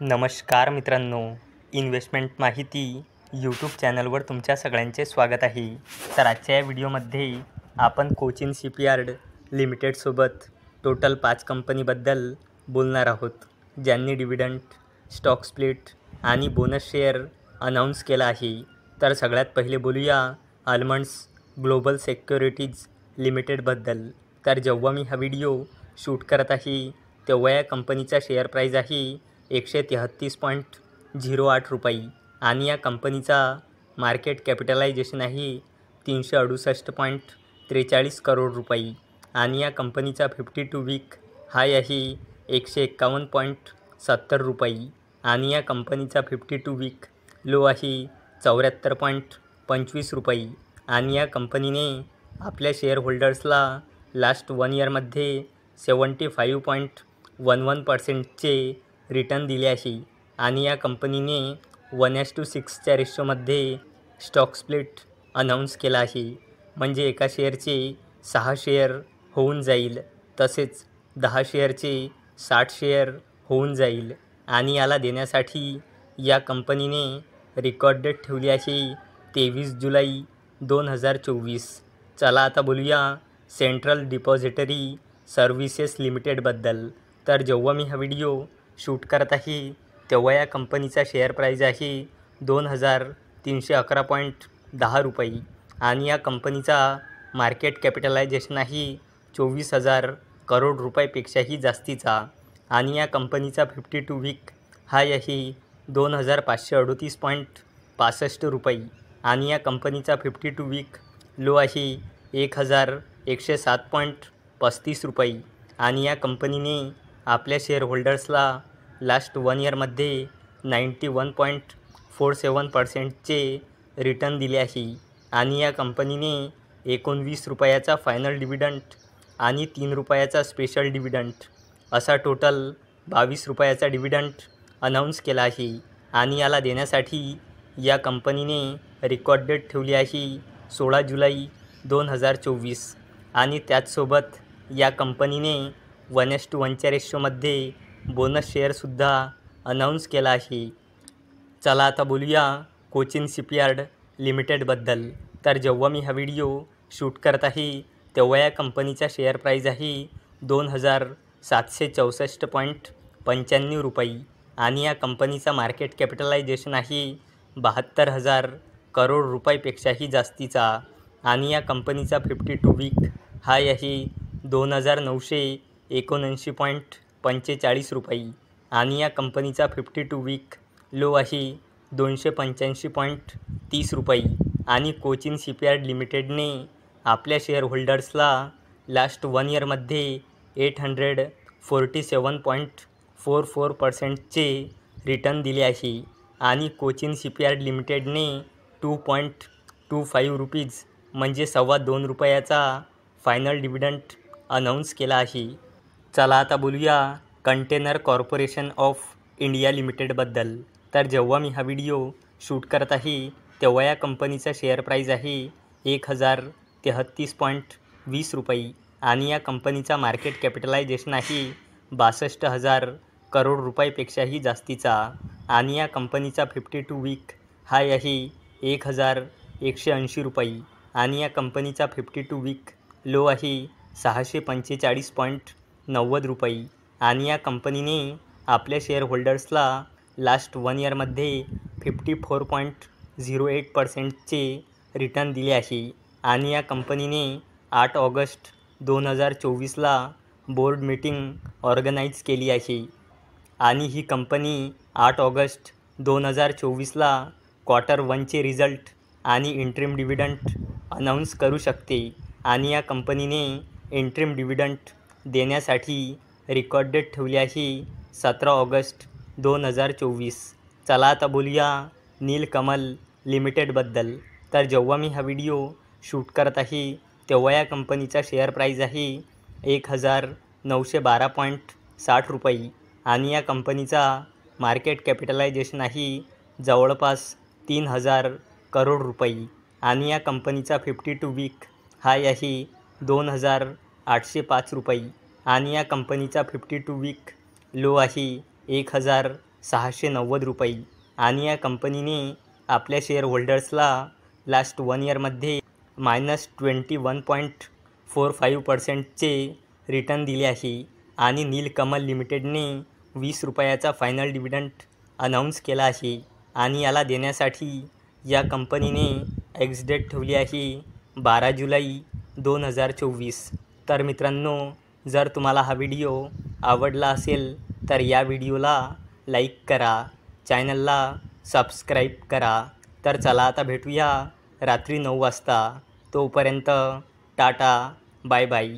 नमस्कार मित्रांनो, इन्व्हेस्टमेंट माहिती यूट्यूब चॅनलवर तुमच्या सगळ्यांचे स्वागत आहे. तर आजच्या या व्हिडिओमध्ये आपण कोचिन शिपयार्ड लिमिटेडसोबत टोटल 5 कंपनीबद्दल बोलणार आहोत, ज्यांनी डिव्हिडंड, स्टॉक स्प्लिट आणि बोनस शेअर अनाऊन्स केला आहे. तर सगळ्यात पहिले बोलूया आल्मंड्स ग्लोबल सिक्युरिटीज लिमिटेडबद्दल. तर जेव्हा मी हा व्हिडिओ शूट करत आहे तेव्हा या कंपनीचा शेअर प्राईज आहे 133.08 रुपये आणि या कंपनीचा मार्केट कॅपिटलायझेशन आहे 368.43 करोड रुपये आणि या कंपनीचा 52 वीक हाय आहे 151.70 रुपये आणि या कंपनीचा 52 वीक लो आहे 74.25 रुपये आणि या कंपनीने आपल्या शेअरहोल्डर्सला लास्ट 1 इयरमध्ये 75.11% रिटर्न दिले आहे आणि या कंपनीने 1:6च्या रेशोमध्ये स्टॉक स्प्लिट अनाऊन्स केला आहे. म्हणजे एका शेअरचे 6 शेअर होऊन जाईल, तसेच 10 शेअरचे 60 शेअर होऊन जाईल आणि याला देण्यासाठी या कंपनीने रेकॉर्ड डेट ठेवली आहे 23 जुलै 2024. चला आता बोलूया सेंट्रल डिपॉझिटरी सर्व्हिसेस लिमिटेडबद्दल. तर जेव्हा मी हा व्हिडिओ शूट करत आहे तेव्हा या कंपनीचा शेअर प्राईज आहे 2311.10 रुपये आणि या कंपनीचा मार्केट कॅपिटलायझेशन आहे 24,000 करोड रुपयापेक्षाही जास्तीचा आणि या कंपनीचा 52 वीक हाय आहे 2,538.65 रुपये आणि या कंपनीचा 52 वीक लो आहे 1,107.35 रुपये आणि या कंपनीने आपल्या शेअरहोल्डर्सला लास्ट 1 इयरमध्ये 91.47%चे रिटर्न दिले आहे आणि या कंपनीने 19 रुपयाचा फायनल डिव्हिडंड आणि 3 रुपयाचा स्पेशल डिव्हिडंड असा टोटल 22 रुपयाचा डिव्हिडंड अनाऊन्स केला आहे आणि याला देण्यासाठी या कंपनीने रेकॉर्ड डेट ठेवली आहे 16 जुलै 2024 आणि त्याचसोबत या कंपनीने 1:1च्या रेशोमध्ये बोनस शेअरसुद्धा अनाऊन्स केला आहे. चला आता बोलूया कोचिन शिपयार्ड लिमिटेडबद्दल. तर जेव्हा मी हा व्हिडिओ शूट करत आहे तेव्हा या कंपनीचा शेअर प्राईज आहे 2,764.95 रुपये आणि या कंपनीचा मार्केट कॅपिटलायझेशन आहे 72,000 करोड रुपयापेक्षाही जास्तीचा आणि या कंपनीचा 52 वीक हाय आहे 2,979.45 रुपये आणि या कंपनीचा 52 वीक लो आहे 285.30 रुपये आणि कोचिन शिपयार्ड लिमिटेडने आपल्या शेअरहोल्डर्सला लास्ट 1 इयरमध्ये 847.44%चे रिटर्न दिले आहे आणि कोचिन शिपयार्ड लिमिटेडने 2.25 रुपीज म्हणजे $2.25 रुपयाचा फायनल डिव्हिडंड अनाऊन्स केला आहे. चला आता बोलूया कंटेनर कॉर्पोरेशन ऑफ इंडिया लिमिटेडबद्दल. तर जेव्हा मी हा व्हिडिओ शूट करत आहे तेव्हा या कंपनीचा शेअर प्राईज आहे 1,033.20 रुपये आणि या कंपनीचा मार्केट कॅपिटलायझेशन आहे 62,000 करोड रुपयापेक्षाही जास्तीचा आणि या कंपनीचा 52 वीक हाय आहे 1,180 रुपये आणि या कंपनीचा 52 वीक लो आहे 645.90 रुपये आणि या कंपनीने आपल्या शेअरहोल्डर्सला लास्ट 1 इयरमध्ये 54.08%चे रिटर्न दिले आहे आणि या कंपनीने 8 ऑगस्ट 2024ला बोर्ड मीटिंग ऑर्गनाईज केली आहे आणि ही कंपनी 8 ऑगस्ट 2024ला क्वार्टर 1चे रिझल्ट आणि इंटरिम डिव्हिडंड अनाऊन्स करू शकते आणि या कंपनीने इंटरिम डिव्हिडंड देण्यासाठी रेकॉर्ड डेट ठेवली आहे 17 ऑगस्ट 2024. चला आता बोलूया नीलकमल लिमिटेडबद्दल. तर जेव्हा मी हा व्हिडिओ शूट करत आहे तेव्हा या कंपनीचा शेअर प्राईज आहे 1,912.60 रुपये आणि या कंपनीचा मार्केट कॅपिटलायझेशन आहे जवळपास 3,000 करोड रुपये आणि या कंपनीचा 52 वीक हाय आहे 2,805 रुपये आणि या कंपनीचा 52 वीक लो आहे 1,000 ₹690 आणि या कंपनीने आपल्या शेअर होल्डर्सला लास्ट 1 इयरमध्ये -21.45%चे रिटर्न दिले आहे. आणि नीलकमल लिमिटेडने ₹20चा फायनल डिव्हिडंड अनाऊन्स केला आहे आणि याला देण्यासाठी या कंपनीने एक्स-डेट ठेवली आहे 12 जुलै 2024. तर मित्रांनो, जर तुम्हाला हा व्हिडिओ आवडला असेल तर या व्हिडिओला लाईक करा, चॅनलला सबस्क्राईब करा. तर चला आता भेटूया रात्री 9 वाजता. तोपर्यंत टाटा, बाय बाय.